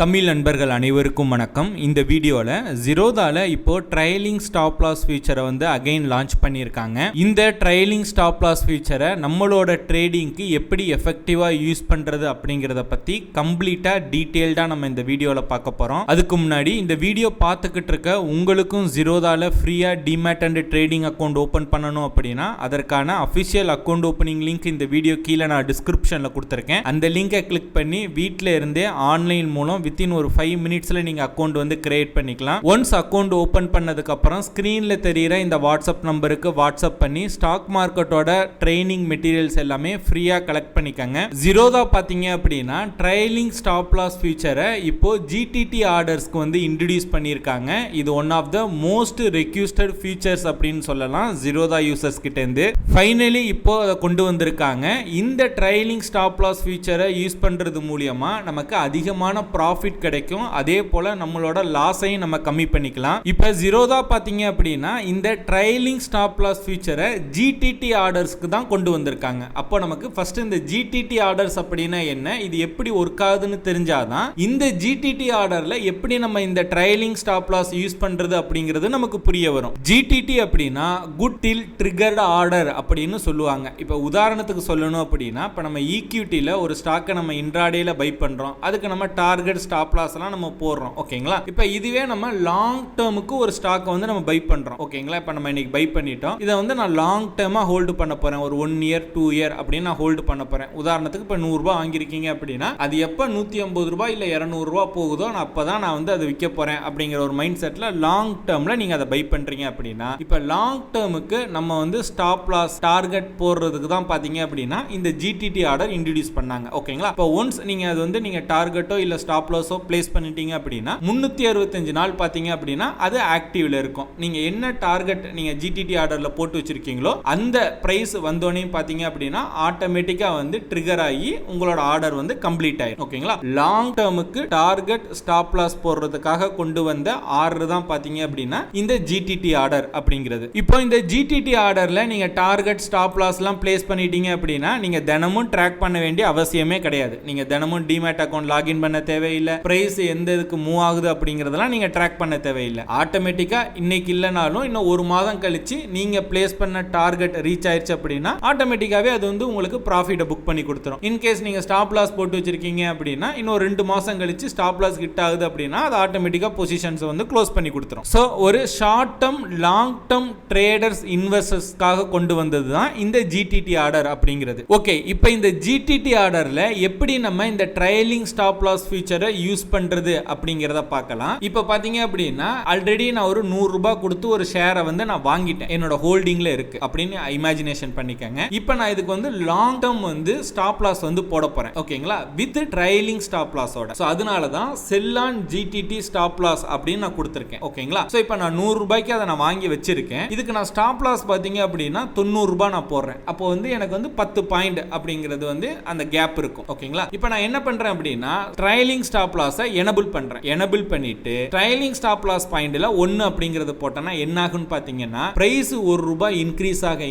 தமிழ் நண்பர்கள் அனைவருக்கும் வணக்கம். இந்த வீடியோவில் ஜீரோதால இப்போ ட்ரையலிங் ஸ்டாப் லாஸ் ஃபீச்சரை அகைன் லான்ச் பண்ணியிருக்காங்க. இந்த ட்ரையலிங் ஸ்டாப் லாஸ் ஃபீச்சரை நம்மளோட ட்ரேடிங்க்கு எப்படி எஃபெக்டிவாக யூஸ் பண்ணுறது அப்படிங்கிறத பற்றி கம்ப்ளீட்டாக டீட்டெயில்டாக நம்ம இந்த வீடியோவில் பார்க்க போகிறோம். அதுக்கு முன்னாடி இந்த வீடியோ பார்த்துக்கிட்டு இருக்க உங்களுக்கும் ஜீரோதால ஃப்ரீயாக demat and trading account open பண்ணணும் அப்படின்னா அதற்கான அஃபிஷியல் அக்கௌண்ட் ஓப்பனிங் லிங்க் இந்த வீடியோ கீழே நான் டிஸ்கிரிப்ஷனில் கொடுத்துருக்கேன். அந்த லிங்கை கிளிக் பண்ணி வீட்டில் இருந்தே ஆன்லைன் மூலம் வித்தின் ஒரு 5 மினிட்ஸ்ல நீங்க அக்கௌண்ட் கிரியேட் பண்ணிக்கலாம். ஒன்ஸ் அக்கௌண்ட் ஓபன் பண்ணதுக்கு அப்புறம் ஸ்கிரீன்ல தெரியுற இந்த வாட்ஸ்அப் நம்பருக்கு வாட்ஸ்அப் பண்ணி ஸ்டாக் மார்க்கெட்டோட ட்ரைனிங் மெட்டீரியல்ஸ் எல்லாமே ஃப்ரீயா கலெக்ட் பண்ணிக்கங்க. ஜீரோதா பாத்தீங்க அப்படின்னா ட்ரையலிங் ஸ்டாப் லாஸ் ஃபீச்சரை இப்போ ஜிடிடி ஆர்டர்ஸ்க்கு இன்ட்ரோடியூஸ் பண்ணியிருக்காங்க. இது one of the most requested features அப்படின்னு சொல்லலாம் ஜீரோதா யூசர்ஸ் கிட்ட இருந்து. ஃபைனலி இப்போ அதை கொண்டு வந்திருக்காங்க. இந்த ட்ரையலிங் ஸ்டாப் லாஸ் ஃபீச்சரை யூஸ் பண்றது மூலியமா நமக்கு அதிகமான ப்ராஃபிட் கிடைக்கும். அதே போல நம்மளோட லாஸையும் நம்ம கம்மி பண்ணிக்கலாம். இப்ப ஜீரோதா பாத்தீங்க அப்படின்னா இந்த ட்ரையலிங் ஸ்டாப் லாஸ் ஃபீச்சரை ஜிடிடி ஆர்டர்ஸ்க்கு தான் கொண்டு வந்திருக்காங்க. அப்போ நமக்கு ஃபர்ஸ்ட் இந்த ஜிடிடி ஆர்டர்ஸ் அப்படின்னா என்ன, இது எப்படி ஒர்க் ஆகுதுன்னு தெரிஞ்சாதான் இந்த ஜிடிடி ஆர்டர்ல எப்படி நம்ம இந்த ட்ரையலிங் ஸ்டாப் லாஸ் யூஸ் பண்றது அப்படிங்கிறது நமக்கு புரிய வரும். ஜிடிடி அப்படின்னா குட் டில் ட்ரிகர்ட் ஆர்டர் அப்படின்னு சொல்லுவாங்க. இப்ப உதாரணத்துக்கு சொல்லணும் அப்படின்னா இப்ப நம்ம ஈக்விட்டில ஒரு ஸ்டாக்கை நம்ம இன்ட்ராடேல பை பண்றோம். அதுக்கு நம்ம டார்கெட் ஸ்டாப் லாஸ் எல்லாம் நம்ம போடுறோம். ஓகேங்களா? இப்போ இதுவே நம்ம லாங் டேர்முக்கு ஒரு ஸ்டாக்கை நம்ம பை பண்றோம். ஓகேங்களா? இப்போ நம்ம இன்னைக்கு பை பண்ணிட்டோம். இதை நான் லாங் டேர்மா ஹோல்டு பண்ண போறேன். ஒரு 1 இயர் 2 இயர் அப்படின்னு நான் ஹோல்டு பண்ண போறேன். உதாரணத்துக்கு இப்போ 100 ரூபாய் வாங்கியிருக்கீங்க அப்படின்னா அது எப்போ 150 ரூபாய் இல்லை 200 ரூபாய் போகுதோ நான் அப்பதான் நான் அதை விற்க போறேன் அப்படிங்கிற ஒரு மைண்ட் செட்ல லாங் டேர்ம்ல நீங்க அதை பை பண்றீங்க அப்படின்னா இப்போ லாங் டேர்முக்கு நம்ம ஸ்டாப் லாஸ் டார்கெட் போடுறதுக்கு தான் பாத்தீங்க அப்படின்னா இந்த ஜிடிடி ஆர்டர் இன்ட்ரோடியூஸ் பண்ணாங்க. ஓகேங்களா? இப்போ ஒன்ஸ் நீங்க அது நீங்க டார்கெட்டோ இல்ல ஸ்டாப் லாஸோ பிளேஸ் பண்ணிட்டீங்க அப்படின்னா 365 நாள் பாத்தீங்க அப்படின்னா அது ஆக்டிவ்ல இருக்கும். நீங்க என்ன டார்கெட் நீங்க ஜிடிடி ஆர்டர்ல போட்டு வச்சிருக்கீங்களோ அந்த பிரைஸ் வந்தோனே பாத்தீங்க அப்படின்னா ஆட்டோமேட்டிக்கா ட்ரிகர் ஆகி உங்களோட ஆர்டர் கம்ப்ளீட் ஆயிடும். ஓகேங்களா? லாங் டேர்முக்கு டார்கெட் ஸ்டாப் லாஸ் போடுறதுக்காக கொண்டு வந்த ஆர்டர் தான் பாத்தீங்க அப்படின்னா இந்த ஜிடிடி ஆர்டர் அப்படிங்கிறது. இப்போ இந்த ஜிடிடி ஆர்டர்ல நீங்க டார்கெட் ஸ்டாப் லாஸ் எல்லாம் பிளேஸ் பண்ணிட்டீங்க அப்படின்னா நீங்க தினமும் ட்ராக் பண்ண வேண்டிய அவசியமே கிடையாது. நீங்க தினமும் டிமேட் அக்கௌண்ட் லாகின் பண்ண தேவையில்லை. பிரைஸ் எந்த இதுக்கு மூவ் ஆகுது அப்படிங்கறதெல்லாம் நீங்க ட்ராக் பண்ண தேவையில்லை. ஆட்டோமேட்டிக்கா இன்னைக்கு இல்லனாலும் இன்னும் ஒரு மாதம் கழிச்சு நீங்க பிளேஸ் பண்ண டார்கெட் ரீச் ஆயிருச்சு அப்படின்னா ஆட்டோமேட்டிக்காவே அது உங்களுக்கு ப்ராஃபிட்டை புக் பண்ணி கொடுத்துரும். இன்கேஸ் நீங்க ஸ்டாப் லாஸ் போட்டு வச்சிருக்கீங்க அப்படின்னா இன்னும் 2 மாசம் கழிச்சு ஸ்டாப் லாஸ் ஹிட் ஆகுது அப்படின்னா அது ஆட்டோமேட்டிக்கா பொசிஷன்ஸ் க்ளோஸ் பண்ணி கொடுத்துரும். சோ ஒரு short term long term traders இன்வெஸ்டர்ஸ்க்காக கொண்டு வந்தது தான் இந்த ஜிடிடி ஆர்டர் அப்படிங்கிறது. ஓகே, இப்போ இந்த ஜிடிடி ஆர்டர்ல எப்படி நம்ம இந்த ட்ரையலிங் ஸ்டாப் லாஸ் ஃபீச்சரை யூஸ் பண்றது அப்படிங்கறத பார்க்கலாம். இப்போ பாத்தீங்க அப்படின்னா ஆல்ரெடி நான் ஒரு 100 ரூபாய் கொடுத்து ஒரு ஷேரை நான் வாங்கிட்டேன். என்னோட ஹோல்டிங்ல இருக்கு அப்படின்னு இமேஜினேஷன் பண்ணிக்கங்க. இப்போ நான் இதுக்கு லாங் டேர்ம் ஸ்டாப் லாஸ் போட போறேன். ஓகேங்களா? வித் ட்ரையலிங் ஸ்டாப் லாஸோட. சோ அதனால தான் sell on GTT stop loss அப்படின்னு நான் கொடுத்திருக்கேன். ஓகேங்களா? சோ இப்போ நான் 100 ரூபாய்க்கு அதை நான் வாங்கி வச்சிருக்கேன். இதுக்கு நான் ஸ்டாப் லாஸ் பாத்தீங்க அப்படின்னா 90 ரூபாய் நான் போடுறேன். அப்போ எனக்கு 10 பாயிண்ட் அப்படிங்கிறது அந்த கேப் இருக்கும். ஓகேங்களா? இப்போ நான் என்ன பண்றேன் அப்படின்னா ட்ரையலிங் ஸ்டாப் லாஸை எனபிள் பண்றேன். எனபிள் பண்ணிட்டு ட்ரையலிங் ஸ்டாப் லாஸ் பாயிண்ட்ல 1 அப்படிங்கறது போட்டனா என்ன ஆகும்னு பாத்தீங்கன்னா பிரைஸ் 1 ரூபாய் இன்கிரீஸ் ஆக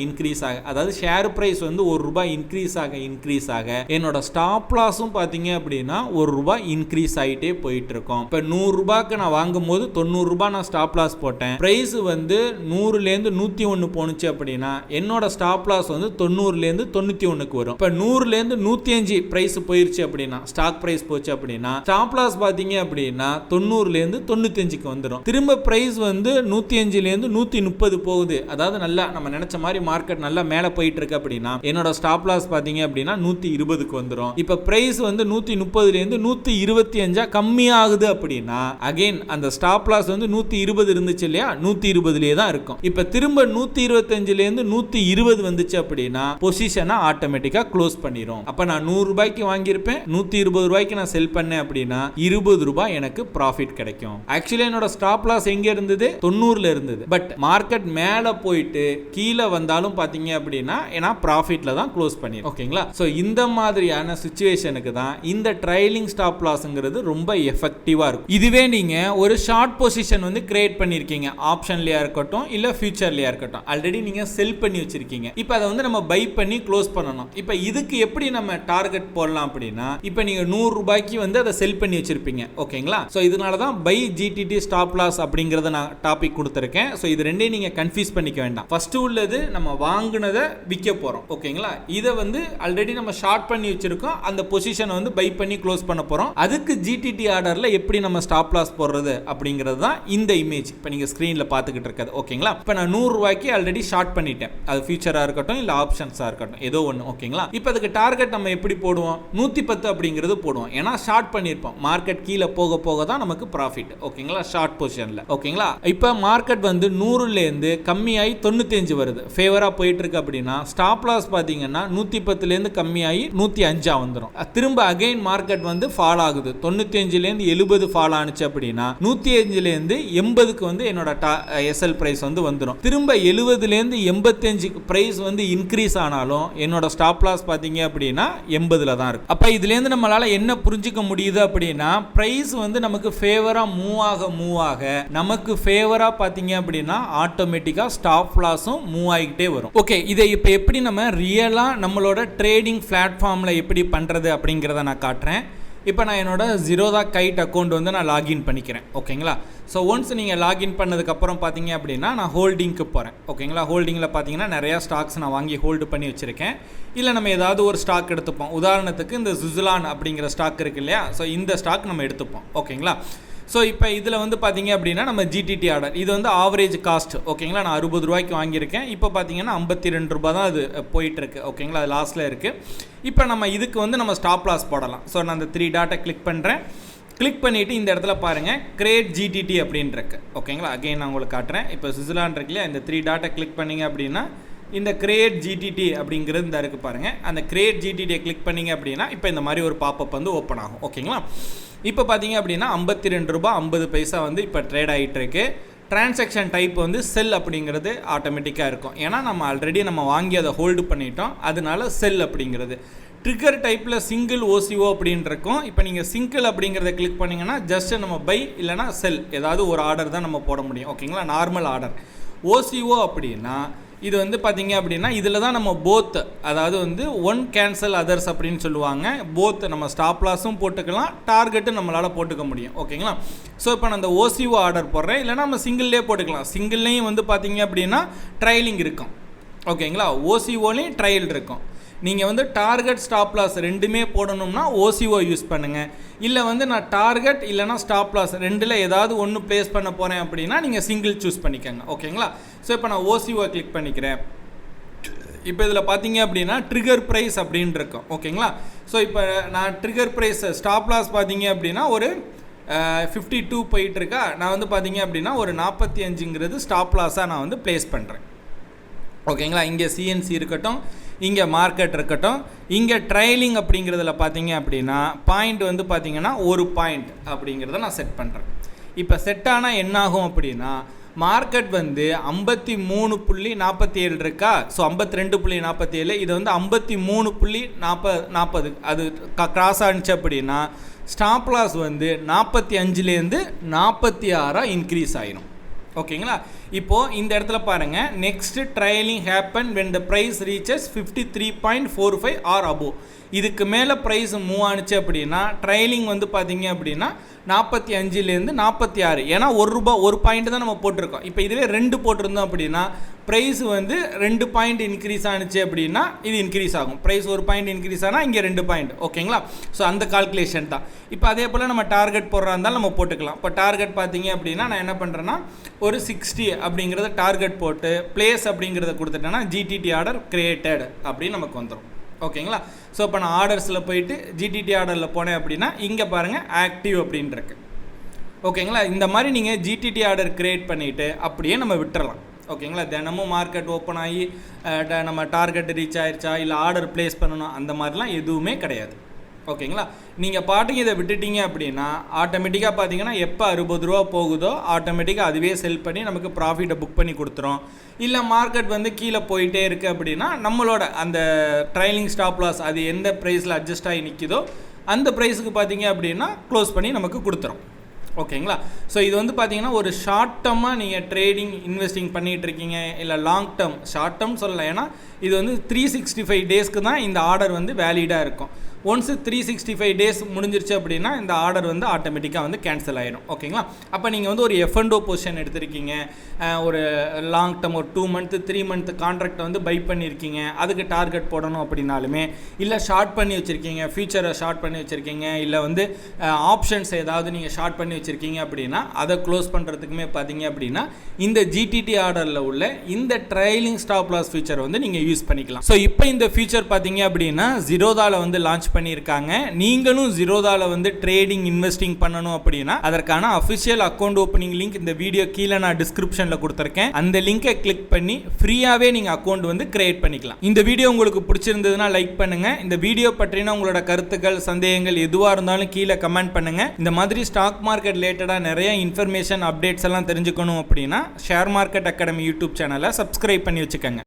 அதாவது ஷேர் பிரைஸ் 1 ரூபாய் இன்கிரீஸ் ஆக என்னோட ஸ்டாப் லாஸும் பாத்தீங்க அப்படின்னா 1 ரூபாய் இன்கிரீஸ் ஆயிட்டே போயிட்டு இருக்கும். இப்ப 100 ரூபாய்க்கு நான் வாங்கும்போது 90 ரூபாய் நான் ஸ்டாப் லாஸ் போட்டேன். பிரைஸ் 100ல இருந்து 101 போனுச்சு அப்படின்னா என்னோட ஸ்டாப் லாஸ் 90ல இருந்து 91க்கு வரும். இப்ப 100ல இருந்து 105 பிரைஸ் போயிருச்சு அப்படின்னா ஸ்டாக் பிரைஸ் போச்சு அப்படின்னா ஸ்டாப் லாஸ் பாத்தீங்க அப்படின்னா 90ல இருந்து 95க்கு வந்துடும். திரும்ப பிரைஸ் 105ல இருந்து 130 போகுது. அதாவது நல்லா நம்ம நினைச்ச மாதிரி மார்க்கெட் நல்லா மேல போயிட்டு இருக்கு அப்படின்னா என்னோட ஸ்டாப் லாஸ் பாத்தீங்க அப்படின்னா 120க்கு வந்துடும். இப்ப பிரைஸ் 130ல இருந்து 125 கம்மி ஆகுது அப்படின்னா அகைன் அந்த ஸ்டாப் லாஸ் 120 இருந்துச்சு இல்லையா 120லயே தான் இருக்கும். இப்ப திரும்ப 125ல இருந்து 120 வந்துச்சு அப்படின்னா பொசிஷனை ஆட்டோமேட்டிக்கா க்ளோஸ் பண்ணிரும். அப்ப நான் 100 ரூபாய்க்கு வாங்கியிருப்பேன், 120 ரூபாய்க்கு நான் செல் பண்ணேன் அப்படின்னா 20 ரூபாய் எனக்கு ப்ராஃபிட் கிடைக்கும். ஆக்சுவலி என்னோட ஸ்டாப் லாஸ் எங்க இருந்தது 90ல இருந்தது. பட் மார்க்கெட் மேல போயிட்டு கீழே வந்தாலும் பாத்தீங்க அப்படின்னா ஏன்னா ப்ராஃபிட்ல தான் க்ளோஸ் பண்ணிரும். ஓகேங்களா? சோ இந்த மாதிரியான சிச்சுவேஷனுக்கு தான் இந்த ட்ரையலிங் ஸ்டாப் லாஸ்ங்கிறது ரொம்ப எஃபெக்டிவா இருக்கும். இதுவே நீங்க ஒரு ஷார்ட் பொசிஷன் கிரியேட் பண்ணிருக்கீங்க, ஆப்ஷன்லயா இருக்கட்டும் இல்ல ஃபியூச்சர்லயா இருக்கட்டும், ஆல்ரெடி நீங்க செல் பண்ணி வச்சிருக்கீங்க. இப்போ அதை நம்ம பை பண்ணி க்ளோஸ் பண்ணணும். இப்போ இதுக்கு எப்படி நம்ம டார்கெட் போடலாம் அப்படின்னா இப்போ நீங்க 100 ரூபாய்க்கு அதை செல் செல் பண்ணி வச்சிருப்பீங்க. ஓகேங்களா? ஸோ இதனால தான் பை ஜிடிடி ஸ்டாப் லாஸ் அப்படிங்கிறத நான் டாபிக் கொடுத்துருக்கேன். ஸோ இது ரெண்டையும் நீங்கள் கன்ஃபியூஸ் பண்ணிக்க வேண்டாம். ஃபர்ஸ்ட் உள்ளது நம்ம வாங்கினதை விற்க போகிறோம். ஓகேங்களா? இதை வந்து ஆல்ரெடி நம்ம ஷார்ட் பண்ணி வச்சிருக்கோம். அந்த பொசிஷனை வந்து பை பண்ணி க்ளோஸ் பண்ண போகிறோம். அதுக்கு ஜிடிடி ஆர்டரில் எப்படி நம்ம ஸ்டாப் லாஸ் போடுறது அப்படிங்கிறது தான் இந்த இமேஜ் இப்போ நீங்கள் ஸ்க்ரீனில் பார்த்துக்கிட்டு இருக்கிறது. ஓகேங்களா? இப்போ நான் 100 ரூபாய்க்கு ஆல்ரெடி ஷார்ட் பண்ணிட்டேன். அது ஃபியூச்சராக இருக்கட்டும் இல்லை ஆப்ஷன்ஸாக இருக்கட்டும் ஏதோ ஒன்று. ஓகேங்களா? இப்போ அதுக்கு டார்கெட் நம்ம எப்படி போடுவோம்? 110 அப்படிங்கிறது போடுவோம். ஏன்னா ஷார்ட் பண்ணியிருப்போம். மார்க்கெட் கீழே போக போக தான் நமக்கு ப்ராஃபிட். ஓகேங்களா? ஷார்ட் பொசிஷனில். ஓகேங்களா? இப்போ மார்க்கெட் வந்து 100லேருந்து கம்மியாகி 95 வருது, ஃபேவராக போயிட்டு இருக்கு அப்படின்னா ஸ்டாப் லாஸ் பார்த்தீங்கன்னா 110லேருந்து கம்மியாகி 105 வந்துடும். திரும்ப அகைன் மார்க்கெட் வந்து ஃபால் ஆகுது. 95லேருந்து 70 ஃபால் ஆனிச்சு அப்படின்னா 105லேருந்து 80க்கு வந்து என்னோட எஸ்எல் பிரைஸ் வந்து வந்துடும். திரும்ப 70லேருந்து 85 பிரைஸ் வந்து இன்க்ரீஸ் ஆனாலும் என்னோட ஸ்டாப் லாஸ் பார்த்தீங்க அப்படின்னா 80ல தான் இருக்கு. அப்போ இதுலேருந்து நம்மளால என்ன புரிஞ்சுக்க முடியுது அப்படின்னா பிரைஸ் வந்து நமக்கு ஃபேவரா மூவ் ஆக நமக்கு ஃபேவரா பார்த்தீங்க அப்படின்னா ஆட்டோமேட்டிக்காக ஸ்டாப் லாஸும் மூவ் ஆகிக்கிட்டே வரும். ஓகே, இதை இப்போ எப்படி நம்ம ரியலாக நம்மளோட ட்ரேடிங் பிளாட்ஃபார்மில் எப்படி பண்ணுறது அப்படிங்கிறத நான் காட்டுறேன். இப்போ நான் என்னோட ஜீரோதா கைட் அக்கௌண்ட் வந்து நான் லாகின் பண்ணிக்கிறேன். ஓகேங்களா? ஸோ ஒன்ஸ் நீங்கள் லாகின் பண்ணதுக்கப்புறம் பார்த்தீங்க அப்படின்னா நான் ஹோல்டிங்க்கு போகிறேன். ஓகேங்களா? ஹோல்டிங்கில் பார்த்தீங்கன்னா நிறையா ஸ்டாக்ஸ் நான் வாங்கி ஹோல்டு பண்ணி வச்சுருக்கேன். இல்லை நம்ம ஏதாவது ஒரு ஸ்டாக் எடுத்துப்போம். உதாரணத்துக்கு இந்த சுசுலான் அப்படிங்கிற ஸ்டாக் இருக்கு இல்லையா? ஸோ இந்த ஸ்டாக் நம்ம எடுத்துப்போம். ஓகேங்களா? ஸோ இப்போ இதில் வந்து பார்த்தீங்க அப்படின்னா நம்ம ஜிடிடி ஆர்டர் இது வந்து ஆவரேஜ் காஸ்ட். ஓகேங்களா? நான் 60 ரூபாய்க்கு வாங்கியிருக்கேன். இப்போ பார்த்தீங்கன்னா 52 ரூபா தான் அது போயிட்டுருக்கு. ஓகேங்களா? அது லாஸில் இருக்குது. இப்போ நம்ம இதுக்கு வந்து நம்ம ஸ்டாப் லாஸ் போடலாம். ஸோ நான் அந்த 3 டாட்டை கிளிக் பண்ணுறேன். கிளிக் பண்ணிவிட்டு இந்த இடத்துல பாருங்கள் கிரியேட் ஜிடிடி அப்படின்னு இருக்கு. ஓகேங்களா? அகைன் நான் உங்களுக்கு காட்டுறேன். இப்போ சுவிட்சர்லாண்ட் இருக்கு இல்லையா? இந்த 3 டாட்டை கிளிக் பண்ணிங்க அப்படின்னா இந்த கிரியேட் ஜிடிடி அப்படிங்கிறது இந்த இருக்குது பாருங்கள். அந்த கிரியேட் ஜிடிடியை கிளிக் பண்ணிங்க அப்படின்னா இப்போ இந்த மாதிரி ஒரு பாப்பப் வந்து ஓப்பன் ஆகும். ஓகேங்களா? இப்போ பார்த்தீங்க அப்படின்னா 52 ரூபா 50 பைசா வந்து இப்போ ட்ரேட் ஆகிட்டு இருக்கு. டிரான்சாக்ஷன் டைப் வந்து செல் அப்படிங்கிறது ஆட்டோமேட்டிக்காக இருக்கும். ஏன்னா நம்ம ஆல்ரெடி நம்ம வாங்கி அதை ஹோல்டு பண்ணிட்டோம். அதனால செல் அப்படிங்கிறது. ட்ரிகர் டைப்பில் சிங்கிள் ஓசிஓ அப்படின்னு இருக்கும். இப்போ நீங்கள் சிங்கிள் அப்படிங்கிறத கிளிக் பண்ணிங்கன்னா ஜஸ்ட் நம்ம பை இல்லைனா செல் ஏதாவது ஒரு ஆர்டர் தான் நம்ம போட முடியும். ஓகேங்களா? Normal order. ஓசிஓ அப்படின்னா இது வந்து பார்த்தீங்க அப்படின்னா இதில் தான் நம்ம போத், அதாவது வந்து ஒன் கேன்சல் அதர்ஸ் அப்படின்னு சொல்லுவாங்க. போத் நம்ம ஸ்டாப் லாஸும் போட்டுக்கலாம், டார்கெட்டும் நம்மளால் போட்டுக்க முடியும். ஓகேங்களா? ஸோ இப்போ நான் அந்த ஓசிஓ ஆர்டர் போடுறேன். இல்லைனா நம்ம சிங்கிள்லேயே போட்டுக்கலாம். சிங்கிள்லேயும் வந்து பார்த்தீங்க அப்படின்னா ட்ரையலிங் இருக்கும். ஓகேங்களா? ஓசிஓலையும் ட்ரையல் இருக்கும். நீங்கள் வந்து டார்கெட் ஸ்டாப் லாஸ் ரெண்டுமே போடணும்னா ஓசிஓ யூஸ் பண்ணுங்கள். இல்லை வந்து நான் டார்கெட் இல்லைனா ஸ்டாப் லாஸ் ரெண்டில் ஏதாவது ஒன்று ப்ளேஸ் பண்ண போகிறேன் அப்படின்னா நீங்கள் சிங்கிள் சூஸ் பண்ணிக்கோங்க. ஓகேங்களா? ஸோ இப்போ நான் ஓசிஓ கிளிக் பண்ணிக்கிறேன். இப்போ இதில் பார்த்தீங்க அப்படின்னா ட்ரிகர் ப்ரைஸ் அப்படின்னு இருக்கும். ஓகேங்களா? ஸோ இப்போ நான் ட்ரிகர் ப்ரைஸ் ஸ்டாப் லாஸ் பார்த்தீங்க அப்படின்னா ஒரு 52 போயிட்டுருக்கா. நான் வந்து பார்த்தீங்க அப்படின்னா ஒரு 45ங்கிறது ஸ்டாப் லாஸாக நான் வந்து ப்ளேஸ் பண்ணுறேன். ஓகேங்களா? இங்கே சிஎன்சி இருக்கட்டும், இங்கே மார்க்கெட் இருக்கட்டும், இங்கே ட்ரையலிங் அப்படிங்கிறதுல பார்த்தீங்க அப்படின்னா பாயிண்ட் வந்து பார்த்தீங்கன்னா ஒரு பாயிண்ட் அப்படிங்கிறத நான் செட் பண்ணுறேன். இப்போ செட் ஆனால் என்னாகும் அப்படின்னா மார்க்கெட் வந்து 53.47 இருக்கா. ஸோ 52.47 இது வந்து 53.40 அது கிராஸ் ஆனிச்சு அப்படின்னா ஸ்டாப் லாஸ் வந்து 45லேருந்து 46 இன்க்ரீஸ் ஆயிரும். ஓகேங்களா? இப்போது இந்த இடத்துல பாருங்கள் next trailing happen when the price reaches 53.45 or above. இதுக்கு மேலே ப்ரைஸ் மூவ் ஆனிச்சு அப்படின்னா ட்ரையலிங் வந்து பார்த்தீங்க அப்படின்னா 45லேருந்து 46. ஏன்னா ஒரு பாயிண்ட் தான் நம்ம போட்டிருக்கோம். இப்போ இதுவே 2 போட்டிருந்தோம் அப்படின்னா ப்ரைஸ் வந்து 2 பாயிண்ட் இன்க்ரீஸ் ஆனிச்சு அப்படின்னா இது இன்க்ரீஸ் ஆகும். ப்ரைஸ் ஒரு பாயிண்ட் இன்க்ரீஸ் ஆனால் இங்கே 2 பாயிண்ட். ஓகேங்களா? ஸோ அந்த கால்குலேஷன் தான். இப்போ அதே போல் நம்ம டார்கெட் போடுறா இருந்தாலும் நம்ம போட்டுக்கலாம். இப்போ டார்கெட் பார்த்தீங்க அப்படின்னா நான் என்ன பண்ணுறேன்னா ஒரு 60 அப்படிங்கிறத டார்கெட் போட்டு பிளேஸ் அப்படிங்கிறத கொடுத்துட்டேன்னா ஜிடிடி ஆர்டர் கிரியேட்டட் அப்படின்னு நமக்கு வந்துடும். ஓகேங்களா? ஸோ இப்போ நான் ஆர்டர்ஸில் போயிட்டு ஜிடிடி ஆர்டரில் போனேன் அப்படின்னா இங்கே பாருங்கள் ஆக்டிவ் அப்படின்னு இருக்கு. ஓகேங்களா? இந்த மாதிரி நீங்கள் ஜிடிடி ஆர்டர் கிரியேட் பண்ணிவிட்டு அப்படியே நம்ம விட்டுறலாம். ஓகேங்களா? தினமும் மார்க்கெட் ஓப்பன் ஆகி நம்ம டார்கெட் ரீச் ஆயிடுச்சா இல்லை ஆர்டர் ப்ளேஸ் பண்ணணும் அந்த மாதிரிலாம் எதுவுமே கிடையாது. ஓகேங்களா? நீங்கள் பாட்டுக்கு இதை விட்டுட்டீங்க அப்படின்னா ஆட்டோமேட்டிக்காக பார்த்தீங்கன்னா எப்போ 60 ரூபா போகுதோ ஆட்டோமேட்டிக்காக அதுவே செல் பண்ணி நமக்கு ப்ராஃபிட்டை புக் பண்ணி கொடுத்துரும். இல்லை மார்க்கெட் வந்து கீழே போயிட்டே இருக்குது அப்படின்னா நம்மளோட அந்த ட்ரையலிங் ஸ்டாப் லாஸ் அது எந்த ப்ரைஸில் அட்ஜஸ்ட் ஆகி நிற்கிதோ அந்த ப்ரைஸுக்கு பார்த்தீங்க அப்படின்னா க்ளோஸ் பண்ணி நமக்கு கொடுத்துரும். ஓகேங்களா? ஸோ இது வந்து பார்த்தீங்கன்னா ஒரு ஷார்ட் டர்மாக நீங்கள் ட்ரேடிங் இன்வெஸ்டிங் பண்ணிகிட்டு இருக்கீங்க இல்லை லாங் டேர்ம் ஷார்ட் டேர்ம் சொல்லலாம். ஏன்னா இது வந்து 365 டேஸ்க்கு தான் இந்த ஆர்டர் வந்து வேலிடாக இருக்கும். ஒன்ஸ் 365 டேஸ் முடிஞ்சிருச்சு அப்படின்னா இந்த ஆர்டர் வந்து ஆட்டோமேட்டிக்காக வந்து கேன்சல் ஆயிடும். ஓகேங்களா? அப்போ நீங்கள் வந்து ஒரு F&O பொசிஷன் எடுத்திருக்கீங்க, ஒரு லாங் டேர்ம் ஒரு 2 மந்த் 3 மந்த் கான்ட்ராக்ட் வந்து பை பண்ணியிருக்கீங்க, அதுக்கு டார்கெட் போடணும் அப்படின்னாலுமே, இல்லை ஷார்ட் பண்ணி வச்சுருக்கீங்க, ஃபியூச்சரை ஷார்ட் பண்ணி வச்சுருக்கீங்க, இல்லை வந்து ஆப்ஷன்ஸ் ஏதாவது நீங்கள் ஷார்ட் பண்ணி வச்சுருக்கீங்க அப்படின்னா அதை க்ளோஸ் பண்ணுறதுக்குமே பார்த்தீங்க அப்படின்னா இந்த GTT ஆர்டரில் உள்ள இந்த ட்ரைலிங் ஸ்டாப் லாஸ் ஃபீச்சர் வந்து நீங்கள் யூஸ் பண்ணிக்கலாம். ஸோ இப்போ இந்த ஃபீச்சர் பார்த்தீங்க அப்படின்னா Zerodha வந்து லான்ச் பண்ணியிருக்காங்க. நீங்களும் Zerodha வந்து ட்ரேடிங் இன்வெஸ்டிங் பண்ணணும் அப்படின்னா அதற்கான அஃபிஷியல் அக்கௌண்ட் ஓப்பனிங் லிங்க் இந்த வீடியோ கீழே நான் டிஸ்கிரிப்ஷனில் கொடுத்துருக்கேன். அந்த லிங்கை கிளிக் பண்ணி ஃப்ரீயாகவே நீங்கள் அக்கௌண்ட் வந்து கிரியேட் பண்ணிக்கலாம். இந்த வீடியோ உங்களுக்கு பிடிச்சிருந்ததுன்னா லைக் பண்ணுங்க. இந்த வீடியோ பற்றின உங்களோட கருத்துக்கள் சந்தேகங்கள் எதுவாக இருந்தாலும் கீழே கமெண்ட் பண்ணுங்க. இந்த மாதிரி ஸ்டாக் மார்க்கெட் ரிலேட்டடாக நிறைய இன்ஃபர்மேஷன் அப்டேட்ஸ் எல்லாம் தெரிஞ்சுக்கணும் அப்படின்னா ஷேர் மார்க்கெட் அகாடமி யூடியூப் சேனலை சப்ஸ்கிரைப் பண்ணி வச்சுக்கோங்க.